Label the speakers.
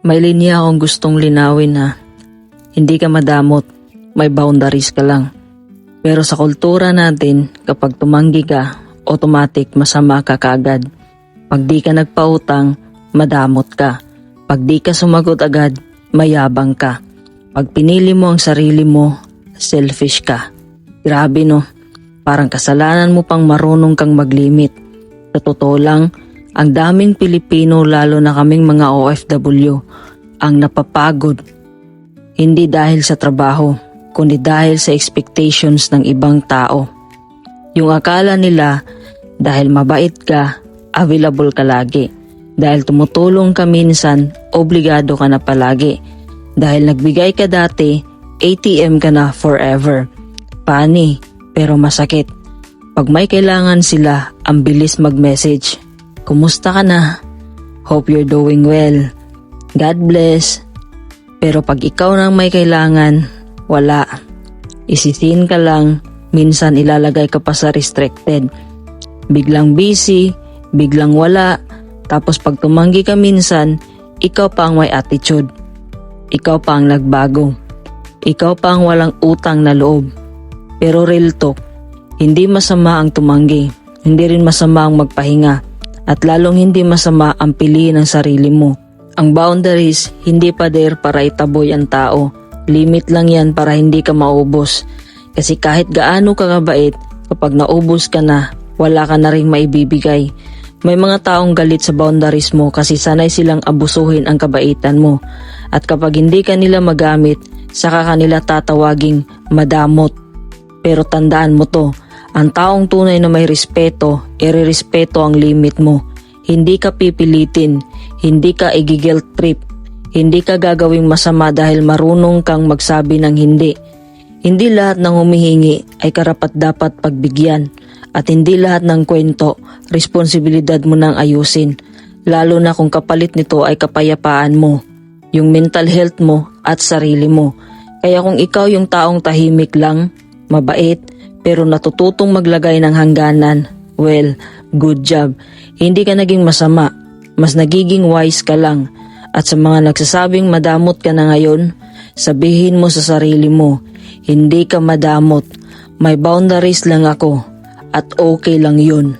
Speaker 1: May linya akong gustong linawin na hindi ka madamot, may boundaries ka lang. Pero sa kultura natin, kapag tumanggi ka, automatic masama ka kaagad. Pag di ka nagpautang, madamot ka. Pag di ka sumagot agad, mayabang ka. Pag pinili mo ang sarili mo, selfish ka. Grabe no, parang kasalanan mo pang marunong kang maglimit. Sa totoo lang, ang daming Pilipino lalo na kaming mga OFW ang napapagod. Hindi dahil sa trabaho, kundi dahil sa expectations ng ibang tao. Yung akala nila dahil mabait ka, available ka lagi. Dahil tumutulong ka minsan, obligado ka na palagi. Dahil nagbigay ka dati, ATM ka na forever. Funny, pero masakit. Pag may kailangan sila, ang bilis mag-message. Kumusta ka na? Hope you're doing well. God bless. Pero pag ikaw nang may kailangan, wala. Isisin ka lang, minsan ilalagay ka pa sa restricted. Biglang busy, biglang wala, tapos pag tumanggi ka minsan, ikaw pa ang may attitude. Ikaw pa ang nagbago. Ikaw pa ang walang utang na loob. Pero real talk, hindi masama ang tumanggi, hindi rin masama ang magpahinga. At lalong hindi masama ang piliin ng sarili mo. Ang boundaries, hindi pa there para itaboy ang tao. Limit lang yan para hindi ka maubos. Kasi kahit gaano ka kabait, kapag naubos ka na, wala ka na rin maibibigay. May mga taong galit sa boundaries mo kasi sanay silang abusuhin ang kabaitan mo. At kapag hindi ka nila magamit, saka kanila tatawaging madamot. Pero tandaan mo to, ang taong tunay na may respeto, irerespeto ang limit mo. Hindi ka pipilitin, hindi ka i-guilt trip, hindi ka gagawing masama dahil marunong kang magsabi ng hindi. Hindi lahat ng humihingi ay karapat-dapat pagbigyan at hindi lahat ng kwento, responsibilidad mo nang ayusin. Lalo na kung kapalit nito ay kapayapaan mo, yung mental health mo at sarili mo. Kaya kung ikaw yung taong tahimik lang, mabait, pero natututong maglagay ng hangganan, well, good job. Hindi ka naging masama, mas nagiging wise ka lang. At sa mga nagsasabing madamot ka na ngayon, sabihin mo sa sarili mo, hindi ka madamot, may boundaries lang ako at okay lang yun.